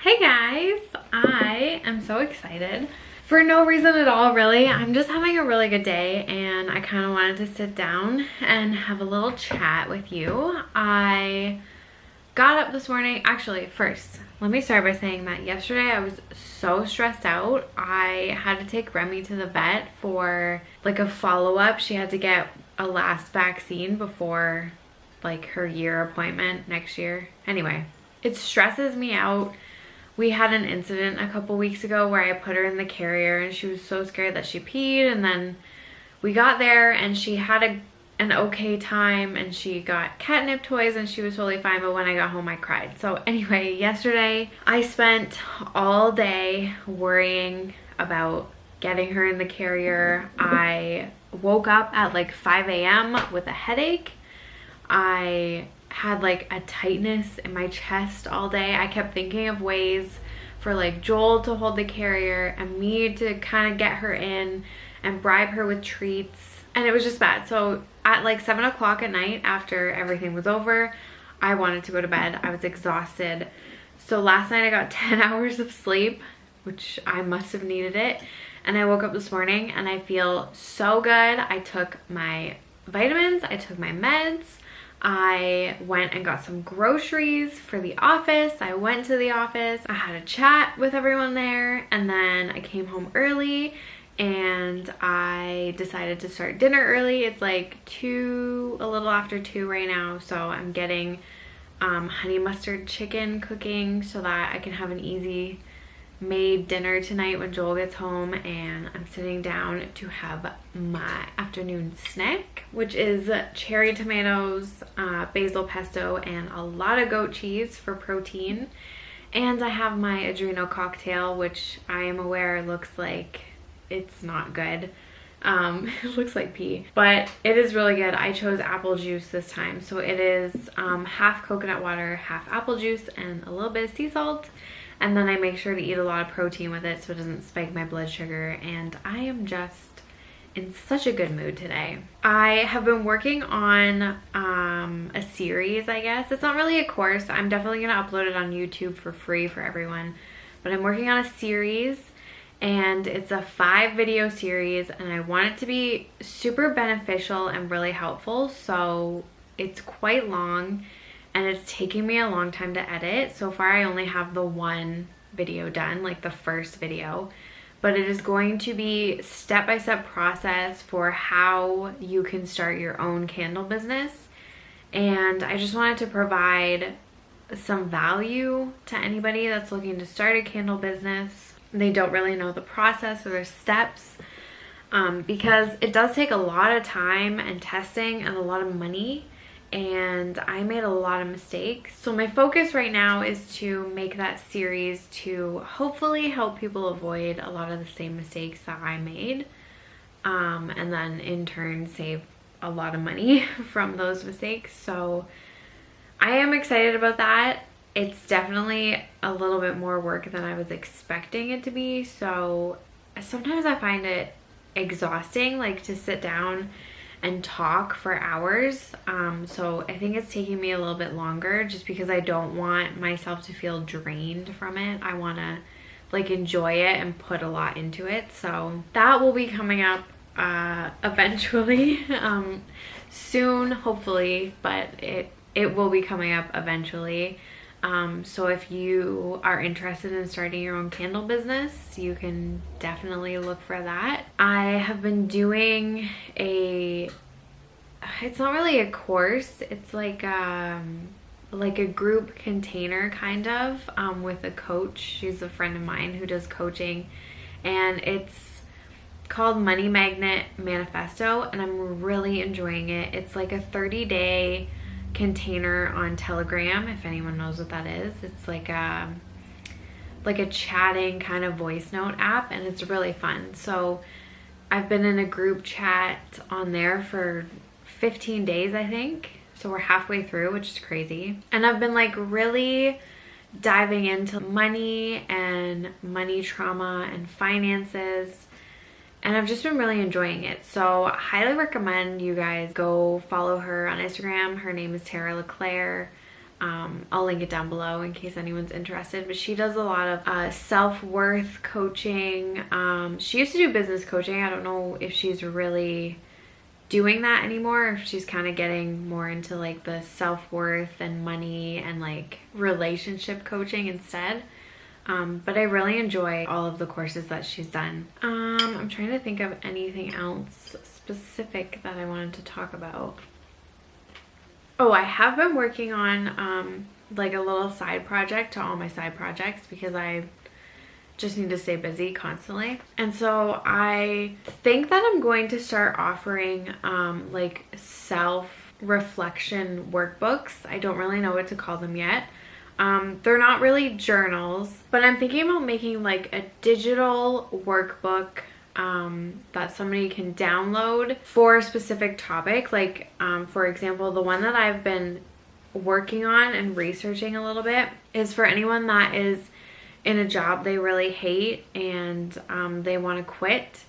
Hey guys, I am so excited for no reason at all, really. I'm just having a really good day and I kind of wanted to sit down and have a little chat with you. I got up this morning. Actually, first, let me start by saying that yesterday I was so stressed out. I had to take Remy to the vet for like a follow-up. She had to get a last vaccine before like her year appointment next year. Anyway, it stresses me out. We had an incident a couple weeks ago where I put her in the carrier and she was so scared that she peed, and then we got there and she had an okay time and she got catnip toys and she was totally fine, but when I got home I cried. So anyway, yesterday I spent all day worrying about getting her in the carrier. I woke up at like 5 a.m. with a headache. I had like a tightness in my chest all day. I kept thinking of ways for like Joel to hold the carrier and me to kind of get her in and bribe her with treats, and it was just bad. So at like 7 o'clock at night, after everything was over, I wanted to go to bed. I was exhausted. So last night I got 10 hours of sleep, which I must have needed it, and I woke up this morning and I feel so good. I took my vitamins, I took my meds, I went and got some groceries for the office. I went to the office, I had a chat with everyone there, and then I came home early and I decided to start dinner early. It's like a little after 2 right now, so I'm getting honey mustard chicken cooking so that I can have an easy made dinner tonight when Joel gets home, and I'm sitting down to have my afternoon snack, which is cherry tomatoes, basil pesto, and a lot of goat cheese for protein. And I have my adrenal cocktail, which I am aware looks like it's not good. It looks like pee, but it is really good. I chose apple juice this time, so it is half coconut water, half apple juice, and a little bit of sea salt. And then I make sure to eat a lot of protein with it so it doesn't spike my blood sugar, and I am just in such a good mood today. I have been working on a series, I guess. It's not really a course. I'm definitely going to upload it on YouTube for free for everyone, but I'm working on a series, and it's a 5-video series, and I want it to be super beneficial and really helpful. So it's quite long and it's taking me a long time to edit. So far I only have the 1 video done, like the first video, but it is going to be step-by-step process for how you can start your own candle business. And I just wanted to provide some value to anybody that's looking to start a candle business. They don't really know the process or the steps, because it does take a lot of time and testing and a lot of money, and I made a lot of mistakes. So my focus right now is to make that series to hopefully help people avoid a lot of the same mistakes that I made, and then in turn save a lot of money from those mistakes. So I am excited about that. It's definitely a little bit more work than I was expecting it to be, so sometimes I find it exhausting, like to sit down and talk for hours. So I think it's taking me a little bit longer just because I don't want myself to feel drained from it. I want to like enjoy it and put a lot into it. So that will be coming up eventually, soon hopefully, but it will be coming up eventually. So if you are interested in starting your own candle business, you can definitely look for that. I have been doing it's not really a course, it's like a group container kind of, with a coach. She's a friend of mine who does coaching, and it's called Money Magnet Manifesto, and I'm really enjoying it. It's like a 30-day container on Telegram, if anyone knows what that is. It's like a chatting kind of voice note app, and it's really fun. So I've been in a group chat on there for 15 days, I think. So we're halfway through, which is crazy. And I've been like really diving into money and money trauma and finances, and I've just been really enjoying it. So I highly recommend you guys go follow her on Instagram. Her name is Tara LeClaire. I'll link it down below in case anyone's interested. But she does a lot of self-worth coaching. She used to do business coaching. I don't know if she's really doing that anymore, if she's kind of getting more into like the self-worth and money and like relationship coaching instead. But I really enjoy all of the courses that she's done. I'm trying to think of anything else specific that I wanted to talk about. Oh, I have been working on like a little side project to all my side projects because I just need to stay busy constantly. And so I think that I'm going to start offering like self-reflection workbooks. I don't really know what to call them yet. They're not really journals, but I'm thinking about making like a digital workbook that somebody can download for a specific topic. Like, for example, the one that I've been working on and researching a little bit is for anyone that is in a job they really hate and they want to quit,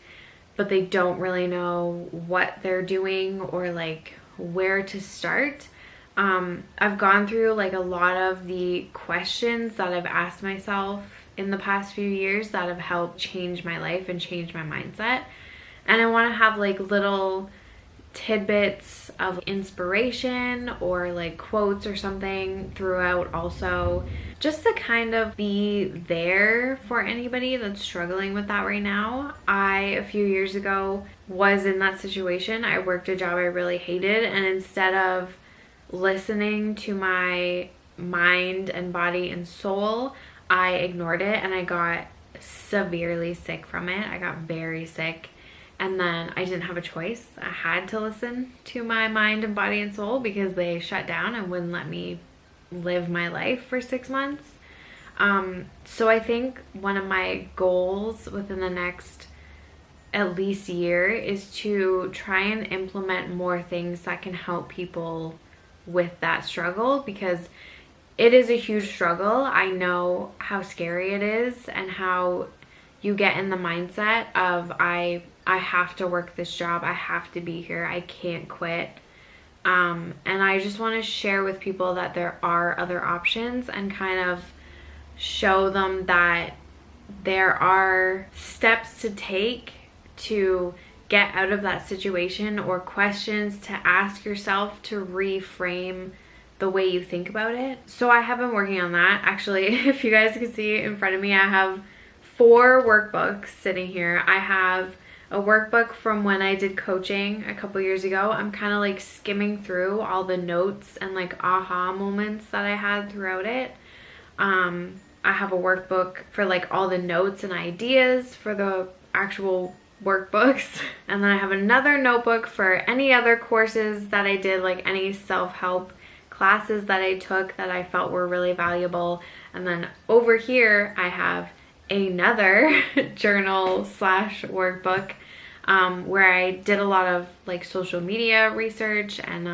but they don't really know what they're doing or like where to start. I've gone through like a lot of the questions that I've asked myself in the past few years that have helped change my life and change my mindset. And I want to have like little tidbits of inspiration or like quotes or something throughout also, just to kind of be there for anybody that's struggling with that right now. A few years ago, was in that situation. I worked a job I really hated, and instead of listening to my mind and body and soul, I ignored it and I got severely sick from it. I got very sick, and then I didn't have a choice. I had to listen to my mind and body and soul because they shut down and wouldn't let me live my life for 6 months. So I think one of my goals within the next at least year is to try and implement more things that can help people with that struggle, because it is a huge struggle. I know how scary it is and how you get in the mindset of I have to work this job, I have to be here, I can't quit. And I just want to share with people that there are other options and kind of show them that there are steps to take to get out of that situation, or questions to ask yourself to reframe the way you think about it. So I have been working on that. Actually, if you guys can see in front of me, I have 4 workbooks sitting here. I have a workbook from when I did coaching a couple years ago. I'm kind of like skimming through all the notes and like aha moments that I had throughout it. I have a workbook for like all the notes and ideas for the actual workbooks. And then I have another notebook for any other courses that I did, like any self-help classes that I took that I felt were really valuable. And then over here I have another journal slash workbook where I did a lot of like social media research, and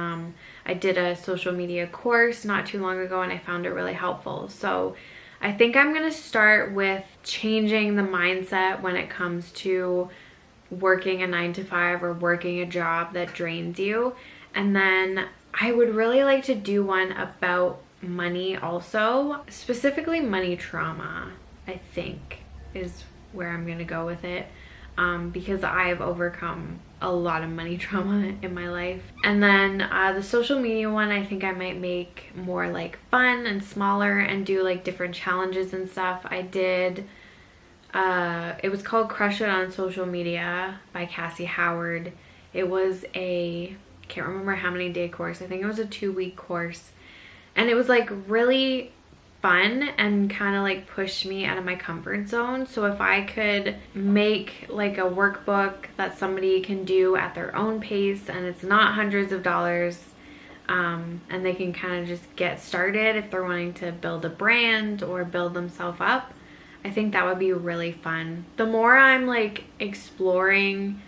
I did a social media course not too long ago and I found it really helpful. So I think I'm going to start with changing the mindset when it comes to working a 9-to-5 or working a job that drains you. And then I would really like to do one about money also, specifically money trauma, I think is where I'm going to go with it, because I've overcome a lot of money trauma in my life. And then the social media one, I think I might make more like fun and smaller and do like different challenges and stuff. I did it was called Crush It on Social Media by Cassie Howard. It was a, can't remember how many day course. I think it was a 2-week course, and it was like really fun and kind of like pushed me out of my comfort zone. So if I could make like a workbook that somebody can do at their own pace, and it's not hundreds of dollars, and they can kind of just get started if they're wanting to build a brand or build themselves up, I think that would be really fun. The more I'm like exploring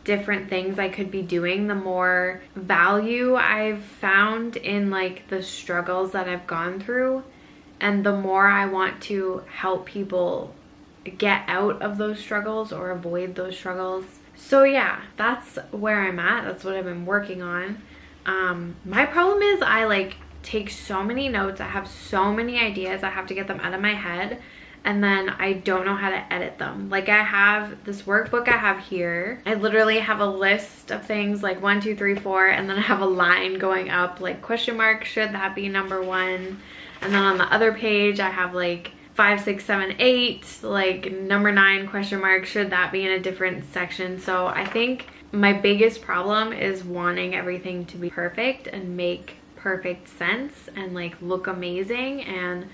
different things I could be doing, the more value I've found in like the struggles that I've gone through, and the more I want to help people get out of those struggles or avoid those struggles. So yeah, that's where I'm at. That's what I've been working on. My problem is I like take so many notes. I have so many ideas. I have to get them out of my head. And then I don't know how to edit them. Like, I have this workbook I have here. I literally have a list of things like 1, 2, 3, 4, and then I have a line going up like question mark, should that be number 1? And then on the other page I have like 5, 6, 7, 8, like number 9 question mark, should that be in a different section? So I think my biggest problem is wanting everything to be perfect and make perfect sense and like look amazing, and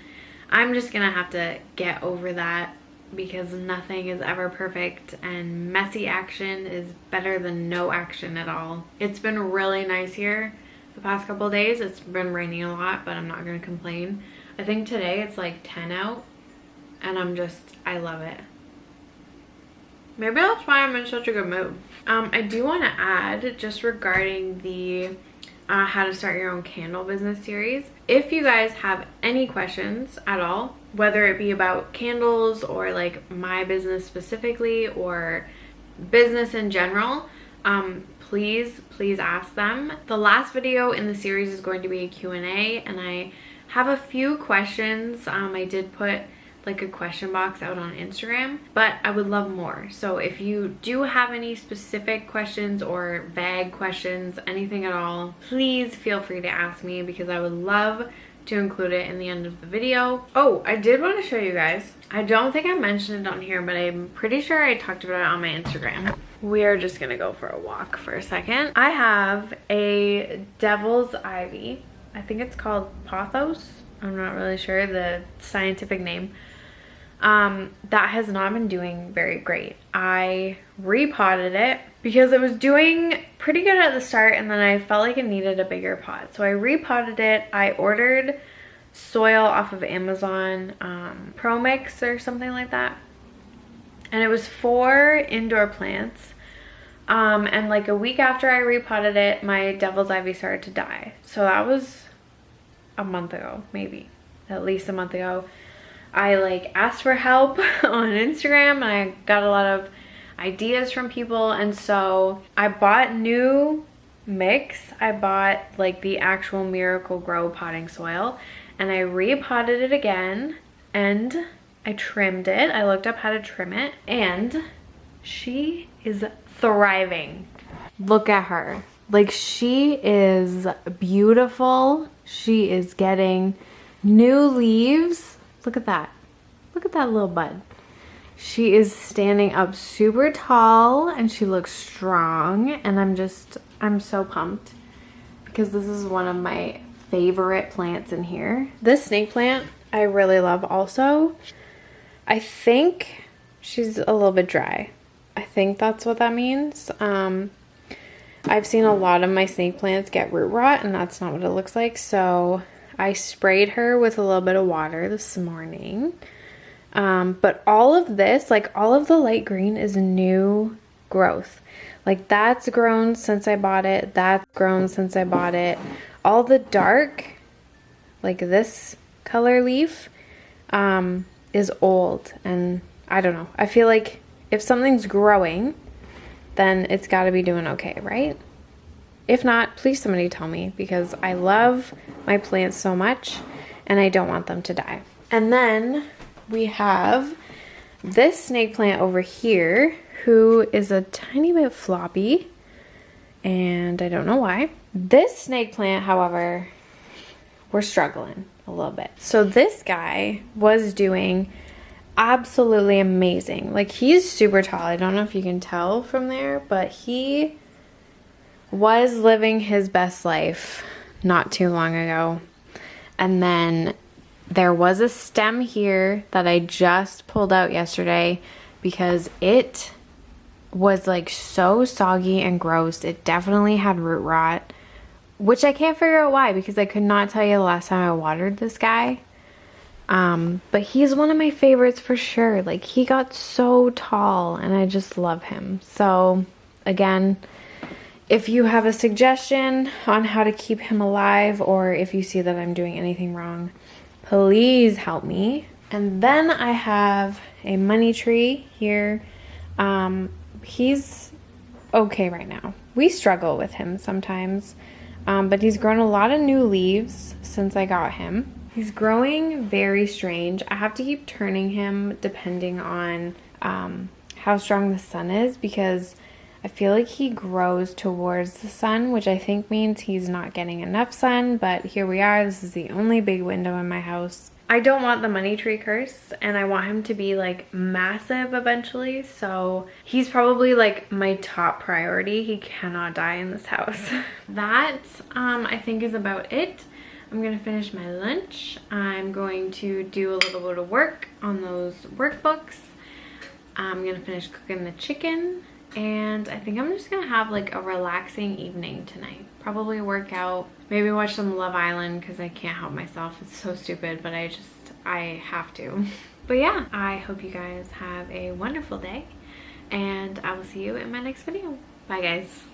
I'm just gonna have to get over that because nothing is ever perfect, and messy action is better than no action at all. It's been really nice here the past couple of days. It's been raining a lot, but I'm not gonna complain. I think today it's like 10 out and I love it. Maybe that's why I'm in such a good mood. I do want to add, just regarding the how to start your own candle business series, if you guys have any questions at all, whether it be about candles or like my business specifically or business in general, please ask them. The last video in the series is going to be a Q&A, and I have a few questions. I did put like a question box out on Instagram, but I would love more. So if you do have any specific questions or vague questions, anything at all, please feel free to ask me, because I would love to include it in the end of the video. Oh, I did want to show you guys. I don't think I mentioned it on here, but I'm pretty sure I talked about it on my Instagram. We are just gonna go for a walk for a second. I have a devil's ivy. I think it's called pothos. I'm not really sure the scientific name. That has not been doing very great. I repotted it because it was doing pretty good at the start, and then I felt like it needed a bigger pot. So I repotted it. I ordered soil off of Amazon, Pro Mix or something like that. And it was for indoor plants. And like a week after I repotted it, my devil's ivy started to die. So that was a month ago, maybe at least a month ago. I like asked for help on Instagram, and I got a lot of ideas from people, and so I bought new mix. I bought like the actual Miracle Grow potting soil, and I repotted it again, and I trimmed it. I looked up how to trim it, and she is thriving. Look at her. Like, she is beautiful. She is getting new leaves. Look at that. Look at that little bud. She is standing up super tall, and she looks strong, and I'm so pumped because this is one of my favorite plants in here. This snake plant I really love also. I think she's a little bit dry. I think that's what that means. I've seen a lot of my snake plants get root rot, and that's not what it looks like. So I sprayed her with a little bit of water this morning. But all of this, like all of the light green, is new growth. Like, that's grown since I bought it. That's grown since I bought it. All the dark, like this color leaf, is old. And I don't know. I feel like if something's growing, then it's got to be doing okay, right? If not, please somebody tell me, because I love my plants so much and I don't want them to die. And then we have this snake plant over here, who is a tiny bit floppy, and I don't know why. This snake plant, however, we're struggling a little bit. So this guy was doing absolutely amazing. Like, he's super tall. I don't know if you can tell from there, but he was living his best life not too long ago. And then there was a stem here that I just pulled out yesterday because it was like so soggy and gross. It definitely had root rot, which I can't figure out why, because I could not tell you the last time I watered this guy. But he's one of my favorites for sure. Like, he got so tall and I just love him. So again, if you have a suggestion on how to keep him alive, or if you see that I'm doing anything wrong, please help me. And then I have a money tree here. He's okay right now. We struggle with him sometimes. But he's grown a lot of new leaves since I got him. He's growing very strange. I have to keep turning him depending on how strong the sun is, because I feel like he grows towards the sun, which I think means he's not getting enough sun, but here we are. This is the only big window in my house. I don't want the money tree curse, and I want him to be like massive eventually, so he's probably like my top priority. He cannot die in this house. That I think is about it. I'm gonna finish my lunch. I'm going to do a little bit of work on those workbooks. I'm gonna finish cooking the chicken, and I think I'm just gonna have like a relaxing evening tonight. Probably work out, maybe watch some Love Island because I can't help myself. It's so stupid, but I have to. But yeah, I hope you guys have a wonderful day, and I will see you in my next video. Bye guys.